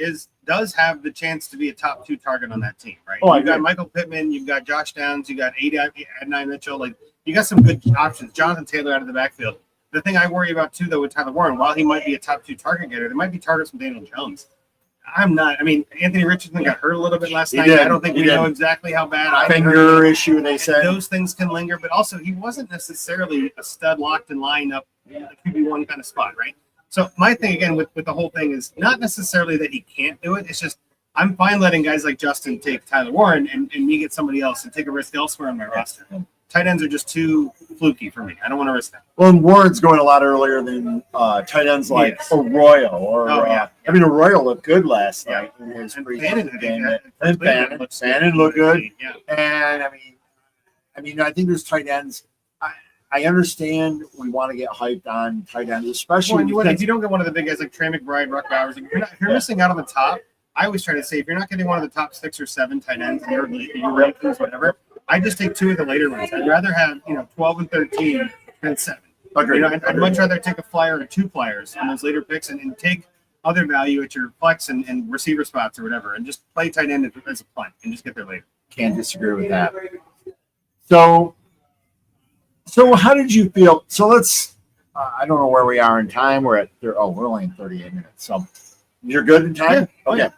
does have the chance to be a top 2 target on that team, right? Oh, you've got Michael Pittman, you've got Josh Downs, you got Adonai Mitchell. Like, you got some good options. Jonathan Taylor out of the backfield. The thing I worry about too, though, with Tyler Warren, while he might be a top 2 target getter, there might be targets from Daniel Jones. I'm not. Anthony Richardson got hurt a little bit last night. I don't think we know exactly how bad. Finger issue, they said. Those things can linger, but also he wasn't necessarily a stud locked in lineup, the QB1 kind of spot, right? So my thing again with the whole thing is not necessarily that he can't do it. It's just I'm fine letting guys like Justin take Tyler Warren and me get somebody else and take a risk elsewhere on my roster. Tight ends are just too fluky for me. I don't want to risk that. Well, and Warren's going a lot earlier than tight ends like Arroyo. Arroyo looked good last night in his preseason game. And Bannon looked good. Yeah. And I think there's tight ends. I understand we want to get hyped on tight ends, especially if you don't get one of the big guys like Trey McBride, Ruck Bowers, if you're missing out on the top. I always try to say if you're not getting one of the top 6 or 7 tight ends in your rankings, whatever. I just take 2 of the later ones. I'd rather have 12 and 13 than 7. Agreed. I'd much rather take a flyer or 2 flyers on those later picks and take other value at your flex and receiver spots or whatever, and just play tight end as a punt and just get there later. Can't disagree with that. So how did you feel? So let's. I don't know where we are in time. We're only in 38 minutes. So you're good in time. Yeah. Okay.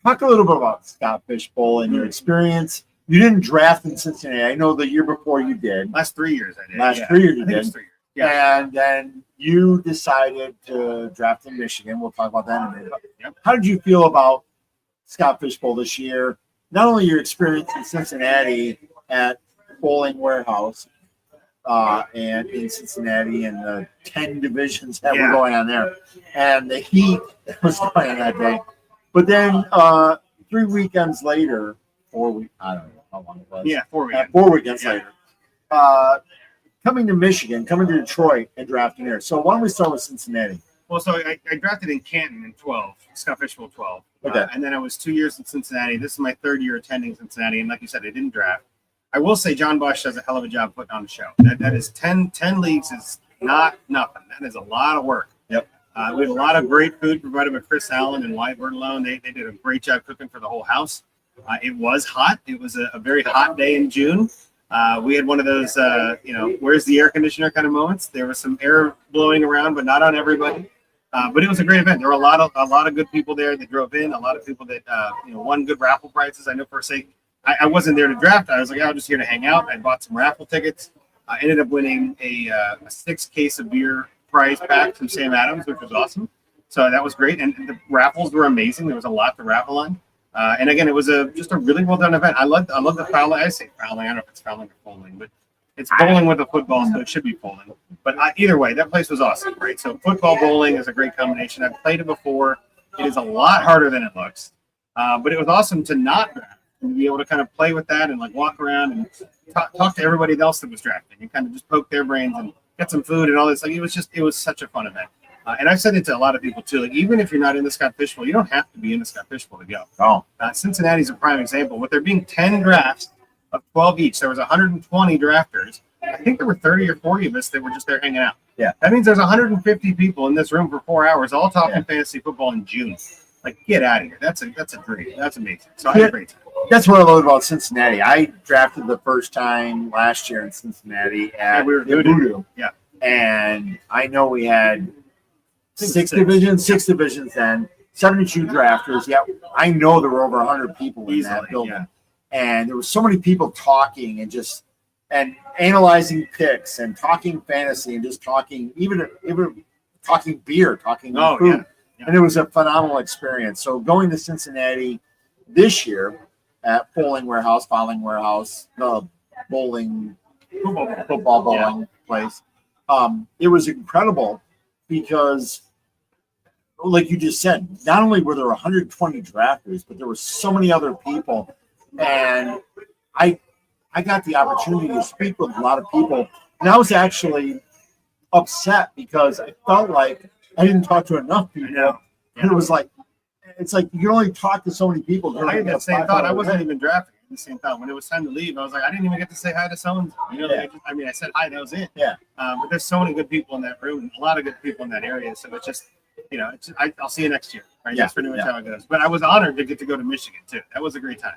Talk a little bit about Scott Fishbowl and your experience. You didn't draft in Cincinnati. I know the year before you did. Last 3 years I did. Last 3 years you did. 3 years. Yeah. And then you decided to draft in Michigan. We'll talk about that in a minute. Yep. How did you feel about Scott Fishbowl this year? Not only your experience in Cincinnati at Bowling Warehouse and in Cincinnati and the 10 divisions that were going on there and the heat that was going on that day. But then 3 weekends later, 4 weeks, I don't know how long it was. Yeah, 4 weekends. 4 weekends later, coming to Michigan, coming to Detroit, and drafting there. So why don't we start with Cincinnati? Well, so I drafted in Canton in 12, Scott Fishbowl 12. Okay. And then I was 2 years in Cincinnati. This is my 3rd year attending Cincinnati. And like you said, I didn't draft. I will say John Bush does a hell of a job putting on a show. That is 10 leagues is not nothing. That is a lot of work. Yep. We had a lot of great food provided by Chris Allen and Wyatt Bertolone. They did a great job cooking for the whole house. It was hot. It was a very hot day in June. We had one of those, where's the air conditioner kind of moments. There was some air blowing around, but not on everybody. But it was a great event. There were a lot of good people there that drove in. A lot of people that won good raffle prizes. I know for a sake, I wasn't there to draft. I was like, I'm just here to hang out. I bought some raffle tickets. I ended up winning a 6-case of beer prize pack from Sam Adams, which was awesome. So that was great. And the raffles were amazing. There was a lot to raffle on. And again, it was just a really well done event. I love the fouling. I say fouling. I don't know if it's fouling or bowling, but It's bowling with a football, so it should be bowling. But either way, that place was awesome, right? So football bowling is a great combination. I've played it before. It is a lot harder than it looks, but it was awesome to not draft and be able to kind of play with that and like walk around and talk to everybody else that was drafting and kind of just poke their brains and get some food and all this. Like it was such a fun event. And I've said it to a lot of people too. Like even if you're not in the Scott Fish Bowl, you don't have to be in the Scott Fish Bowl to go. Oh, Cincinnati's a prime example. With there being 10 drafts of 12 each, there was 120 drafters. I think there were 30 or 40 of us that were just there hanging out. Yeah. That means there's 150 people in this room for 4 hours, all talking fantasy football in June. Like, get out of here. That's a dream. That's amazing. So I had a great time. That's what I love about Cincinnati. I drafted the first time last year in Cincinnati at Voodoo. Yeah. And I know we had six divisions then, 72 drafters. Yeah, I know there were over 100 people in that building. Yeah. And there were so many people talking and analyzing picks and talking fantasy and just talking, even talking beer, talking food. Yeah. Yeah. And it was a phenomenal experience. So going to Cincinnati this year at Bowling Warehouse, the football bowling place, it was incredible because, like you just said, not only were there 120 drafters, but there were so many other people. And I got the opportunity to speak with a lot of people, and I was actually upset because I felt like I didn't talk to enough people. Yeah. And it was like, it's like you only talk to so many people. I had that same thought. I wasn't even drafting. The same thought. When it was time to leave, I was like, I didn't even get to say hi to someone. You know, I said hi. That was it. Yeah. But there's so many good people in that room, and a lot of good people in that area. So it's just, I'll see you next year. Right? That's pretty much how it goes. But I was honored to get to go to Michigan too. That was a great time.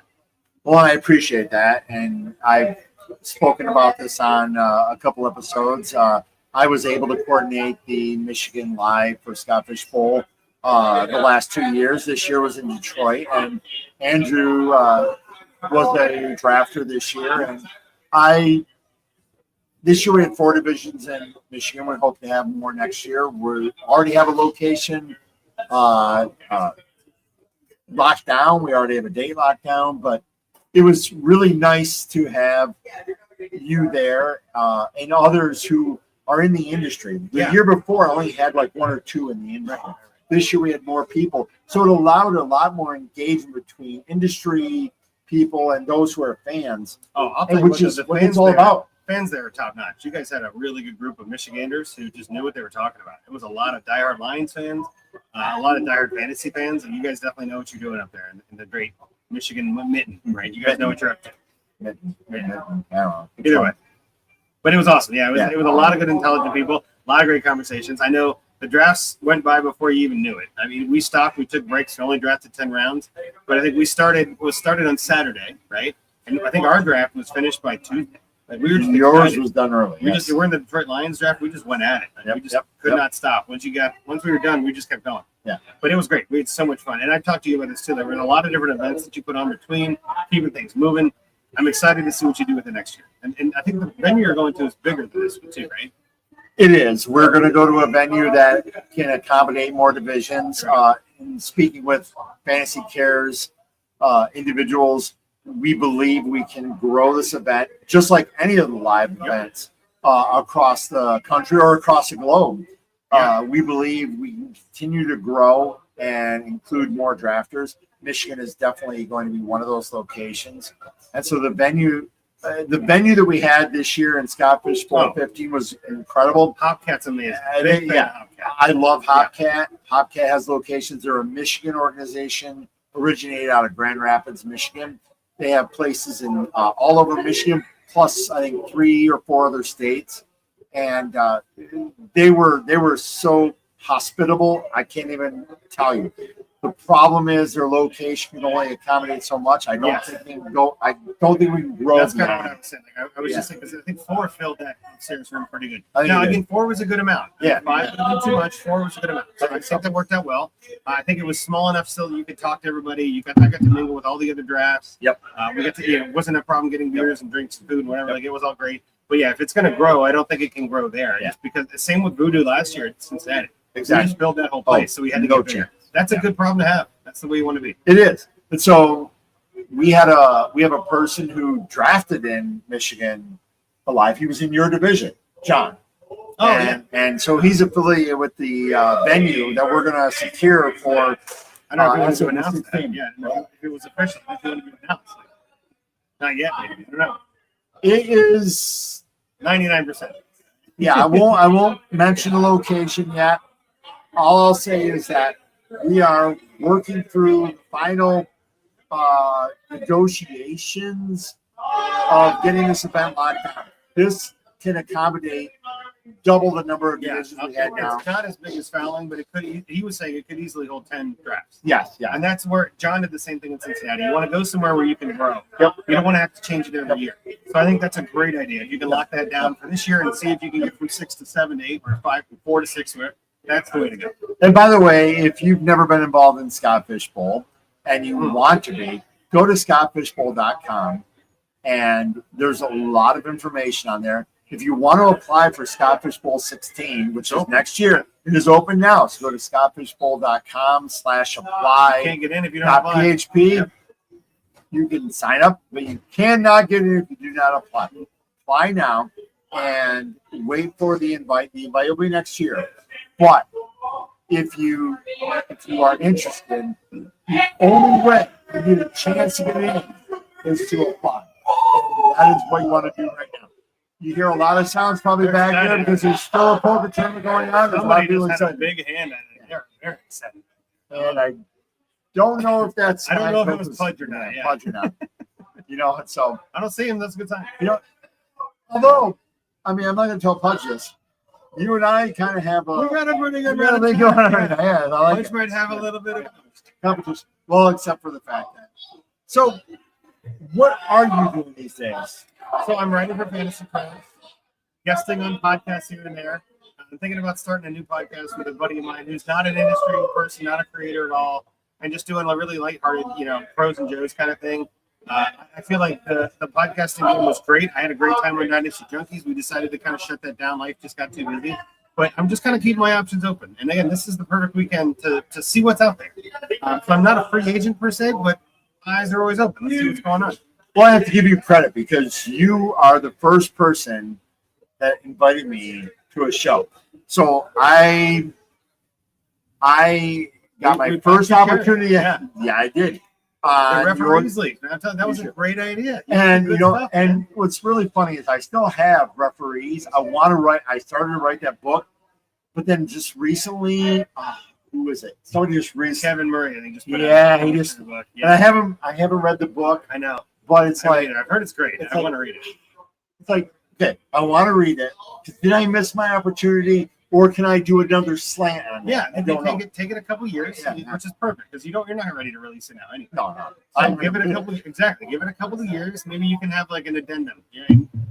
Well, I appreciate that, and I've spoken about this on a couple episodes. I was able to coordinate the Michigan Live for Scott Fish Bowl the last 2 years. This year was in Detroit, and Andrew was a drafter this year. And this year we had 4 divisions in Michigan. We hope to have more next year. We already have a location locked down. We already have a date locked down, but it was really nice to have you there and others who are in the industry. The year before, I only had like 1 or 2 in the industry. This year, we had more people. So it allowed a lot more engagement between industry people and those who are fans. Oh, I'll tell you which is what it's all about. Fans there are top notch. You guys had a really good group of Michiganders who just knew what they were talking about. It was a lot of diehard Lions fans, a lot of diehard fantasy fans, and you guys definitely know what you're doing up there in the great Michigan mitten, right? You guys know what you're up to. Mitten. I don't know. Either way. But it was awesome. Yeah, it was a lot of good, intelligent people, a lot of great conversations. I know the drafts went by before you even knew it. I mean, we stopped, we took breaks, we only drafted 10 rounds. But I think we started on Saturday, right? And I think our draft was finished by Tuesday. Like we were just yours was done early. We're in the Detroit Lions draft. We just went at it. We just could not stop. Once we were done, we just kept going. Yeah. But it was great. We had so much fun. And I've talked to you about this too. There were a lot of different events that you put on between, keeping things moving. I'm excited to see what you do with it next year. And I think the venue you're going to is bigger than this one too, right? It is. We're going to go to a venue that can accommodate more divisions. And speaking with Fantasy Cares individuals, we believe we can grow this event just like any of the live events across the country or across the globe. We believe we can continue to grow and include more drafters. Michigan is definitely going to be one of those locations. And so the venue that we had this year in Scott Fish Bowl 15 was incredible. Hopcat's amazing. I love Hopcat. Yeah. Hopcat has locations. They're a Michigan organization originated out of Grand Rapids, Michigan. They have places in all over Michigan, plus I think 3 or 4 other states. And they were so hospitable. I can't even tell you. The problem is their location can only accommodate so much. I don't think we can grow. That's kind of what I was saying. I was just saying because I think 4 filled that upstairs room pretty good. I think 4 was a good amount. 5 would have been too much. 4 was a good amount. So I think that worked out well. I think it was small enough so that you could talk to everybody. I got to mingle with all the other drafts. Yep. We got to. It wasn't a problem getting beers and drinks and food and whatever. Like it was all great. But yeah, if it's going to grow, I don't think it can grow there. Just because the same with Voodoo last year at Cincinnati. Exactly. We just built that whole place, so we had to go bigger. That's a good problem to have. That's the way you want to be. It is. And so we have a person who drafted in Michigan alive. He was in your division, John. Oh, and so he's affiliated with the venue that we're going to secure for. I don't know if it was that's announced that. Yeah, no, if it was official, if it would be announced. Like, not yet, maybe. I don't know. It is 99%. Yeah, I won't mention the location yet. All I'll say is that we are working through final negotiations of getting this event locked down. This can accommodate double the number of divisions we had now. It's not as big as fouling, but it could. He was saying it could easily hold 10 drafts. Yes, yeah. And that's where John did the same thing in Cincinnati. You want to go somewhere where you can grow. Yep. You don't want to have to change it every year. So I think that's a great idea. If you can lock that down for this year and see if you can get from 6 to 7 to 8 or 5 to 4 to 6, that's the way to go. And by the way, if you've never been involved in Scotfish Bowl and you want to be, go to scottfishbowl.com and there's a lot of information on there. If you want to apply for Scotfish Bowl 16, which is next year, it is open now. So go to scottfishbowl.com/apply. You can't get in if you don't apply. PHP. Yep. You can sign up, but you cannot get in if you do not apply. Apply now and wait for the invite. The invite will be next year. But if you are interested, the only way you get a chance to get in is to apply. And that is what you want to do right now. You hear a lot of sounds probably back there because there's still a poker tournament going on. There's a lot of people just had a excited. big hand at it. They're excited. And I don't know if that's. I don't know if it was Pudge or not. Yeah. Pudge or not. So I don't see him. That's a good sign. Although, I mean, I'm not going to tell Pudge this. You and I kind of have We got a pretty good thing going on right now. Yeah, I like Pudge it. might have a little bit of Competition. Well, except for the fact that. So, what are you doing these days? So I'm writing for Fantasy Pros, guesting on podcasts here and there. I'm thinking about starting a new podcast with a buddy of mine who's not an industry person, not a creator at all, and just doing a really lighthearted, pros and joes kind of thing. I feel like the podcasting game was great. I had a great time on Dynasty Junkies. We decided to kind of shut that down. Life just got too busy. But I'm just kind of keeping my options open. And again, this is the perfect weekend to see what's out there. So I'm not a free agent per se, but eyes are always open. Let's see what's going on. Well, I have to give you credit because you are the first person that invited me to a show. So I got my first opportunity. Yeah, I did. The referees league. That was a great idea. And and what's really funny is I still have referees. I started to write that book, but then just recently, who was it? Somebody just recently. Kevin Murray, I think, just put out he just. the book. Yeah. And I haven't read the book. I know, but it's like I've heard it's great. I want to read it. It's like, okay, I want to read it. Did I miss my opportunity, or can I do another slant on it? Yeah, take it a couple years, which is perfect because you're not ready to release it now anyway. No. So give it a couple of years. Maybe you can have like an addendum.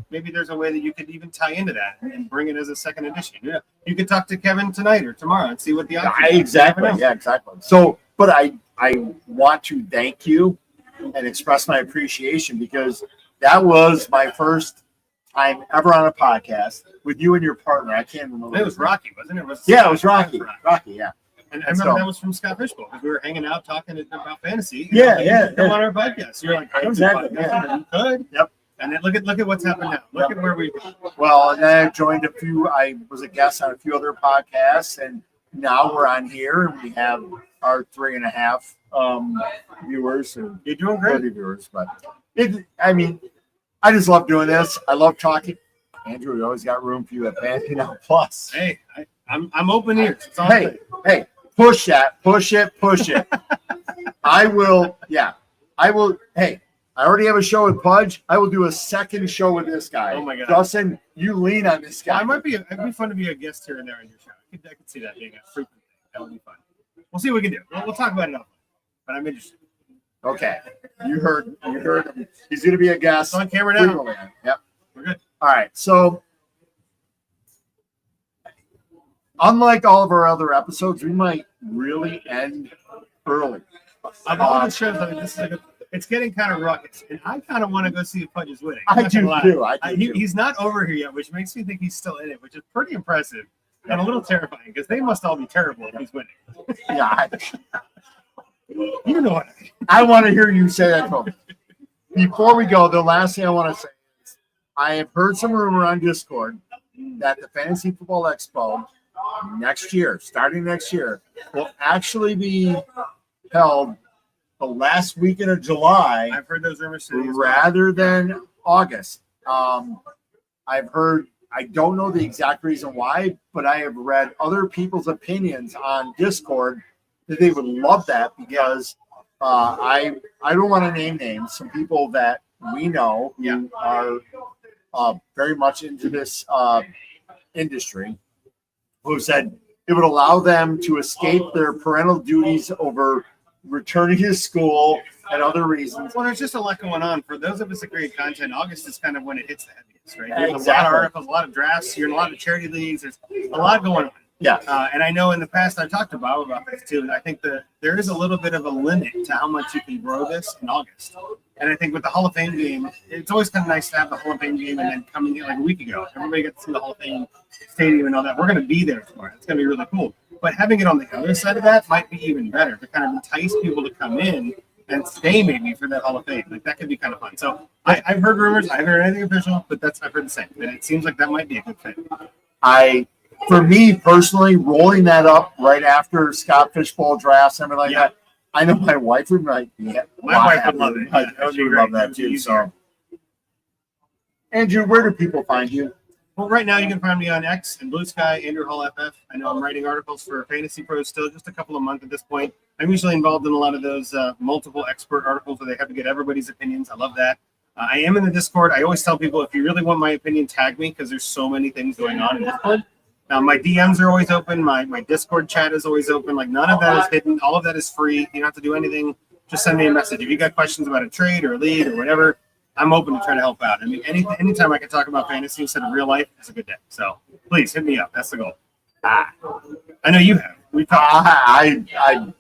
Maybe there's a way that you could even tie into that and bring it as a second edition. Yeah, you could talk to Kevin tonight or tomorrow and see what the options are. Exactly. Yeah, exactly. So, but I want to thank you and express my appreciation because that was my first time ever on a podcast with you and your partner. I can't remember. It was Rocky, wasn't it? It was Rocky. Rocky, yeah. And I remember that was from Scott Fishbowl because we were hanging out talking about fantasy. Yeah. Come on our podcast. You're like, I don't do podcasts. You could. Yep. And then look at what's happened now. Look at where we've been. Well, and then I joined I was a guest on a few other podcasts, and now we're on here, and we have our 3.5 viewers. You're doing great. Viewers, but I just love doing this. I love talking. Andrew, we always got room for you at Fantasy Now Plus. Hey, I'm open ears. Hey, push that. Push it. I will. Hey, I already have a show with Pudge. I will do a second show with this guy. Oh my God. Justin, you lean on this guy. It'd be fun to be a guest here and there on your show. I could see that being a frequent thing. That would be fun. We'll see what we can do. We'll talk about it offline. But I'm interested. Okay. You heard him. He's going to be a guest. It's on camera now. Yep. We're good. All right. So, unlike all of our other episodes, we might really end early. Of all the shows, this is it's getting kind of ruckus, and I kind of want to go see if Pudge is winning. I do too. He's not over here yet, which makes me think he's still in it, which is pretty impressive and a little terrifying because they must all be terrible if he's winning. Yeah. You know what I mean. I want to hear you say that to him. Before we go, the last thing I want to say is I have heard some rumor on Discord that the Fantasy Football Expo starting next year, will actually be held the last weekend of July. I've heard those rumors too, rather than August. I've heard, I don't know the exact reason why, but I have read other people's opinions on Discord that they would love that because I don't want to name names. Some people that we know who are very much into this industry who said it would allow them to escape their parental duties over returning to school and other reasons. Well, there's just a lot going on. For those of us that create content, August is kind of when it hits the heaviest, right? There's a lot of articles, a lot of drafts. You're in a lot of charity leagues. There's a lot going on. Yeah. And I know in the past I've talked to Bob about this too. And I think that there is a little bit of a limit to how much you can grow this in August. And I think with the Hall of Fame game, it's always kind of nice to have the Hall of Fame game and then coming in like a week ago. Everybody got to see the Hall of Fame stadium and all that. We're going to be there tomorrow. It's going to be really cool. But having it on the other side of that might be even better to kind of entice people to come in and stay maybe for that Hall of Fame. Like that could be kind of fun. So I've heard rumors. I haven't heard anything official, but I've heard the same. And it seems like that might be a good fit. For me personally, rolling that up right after Scott Fishbowl drafts, something like that, I know my wife would like. Yeah, my wife would love it. I would love that too. So, Andrew, where do people find you? Well, right now you can find me on X and Blue Sky, Andrew Hall FF. I know I'm writing articles for Fantasy Pros still, just a couple of months at this point. I'm usually involved in a lot of those multiple expert articles where they have to get everybody's opinions. I love that. I am in the Discord. I always tell people, if you really want my opinion, tag me because there's so many things going on in Discord. My DMs are always open. My Discord chat is always open. Like none of that is hidden. All of that is free. You don't have to do anything. Just send me a message. If you got questions about a trade or a lead or whatever, I'm open to try to help out. I mean, anytime I can talk about fantasy instead of real life, it's a good day. So please hit me up. That's the goal. I know you have. We talked.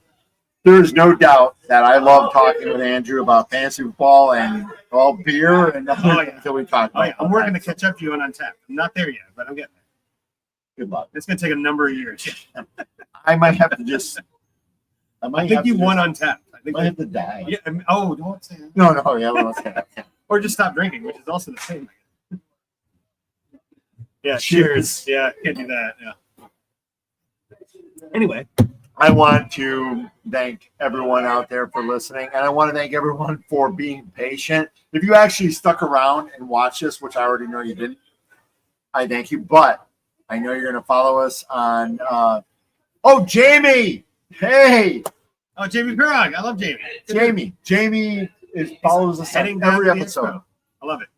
There's no doubt that I love talking with Andrew about fantasy football and all beer and until we talk. I'm working to catch up to you on Untapped. I'm not there yet, but I'm getting there. Good luck. It's going to take a number of years. I might have to just. I think you won Untapped. I might have to die. Yeah. Don't say that. No. Yeah, we won't say that. Or just stop drinking, which is also the same. Yeah. Cheers. Yeah. Can't do that. Yeah. Anyway, I want to thank everyone out there for listening, and I want to thank everyone for being patient. If you actually stuck around and watched this, which I already know you didn't, I thank you. But I know you're going to follow us on. Jamie! Hey! Oh, Jamie Pirog. I love Jamie. Jamie follows us on every episode. I love it.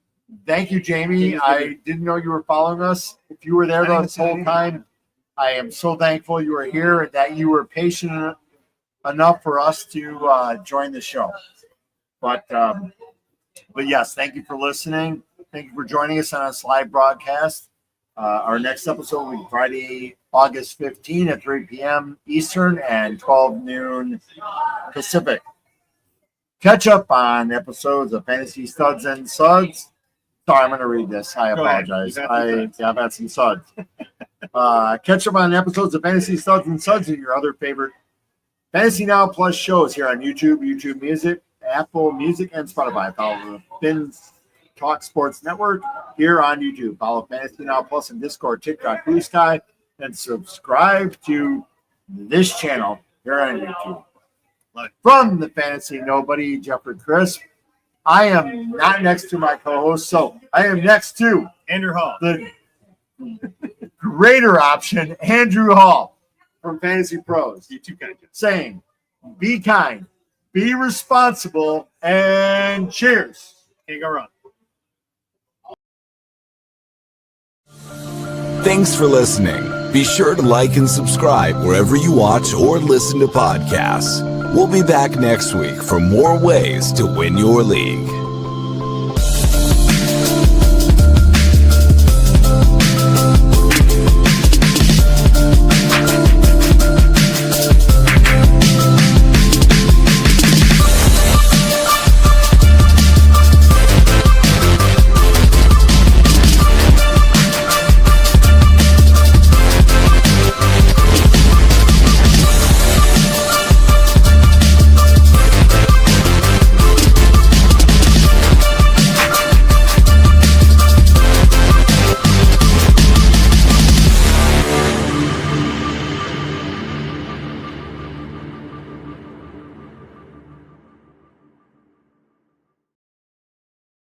Thank you, Jamie. I didn't know you were following us. If you were there this whole time, I am so thankful you were here and that you were patient enough for us to join the show. But yes, thank you for listening. Thank you for joining us on this live broadcast. Our next episode will be Friday, August 15 at 3 p.m. Eastern and 12 noon Pacific. Catch up on episodes of Fantasy Studs and Suds. Sorry, I'm going to read this. I apologize. I've had some suds. Catch up on episodes of Fantasy Studs and Suds and your other favorite Fantasy Now Plus shows here on YouTube, YouTube Music, Apple Music, and Spotify. Follow the Fins Talk Sports Network here on YouTube. Follow Fantasy Now Plus and Discord, TikTok, Blue Sky, and subscribe to this channel here on YouTube. From the Fantasy Nobody, Jeffrey Crisp, I am not next to my co-host, so I am next to Andrew Hall, the greater option, Andrew Hall from Fantasy Pros. You too kind. Saying, be kind, be responsible, and cheers. Can't go wrong. Thanks for listening. Be sure to like and subscribe wherever you watch or listen to podcasts. We'll be back next week for more ways to win your league.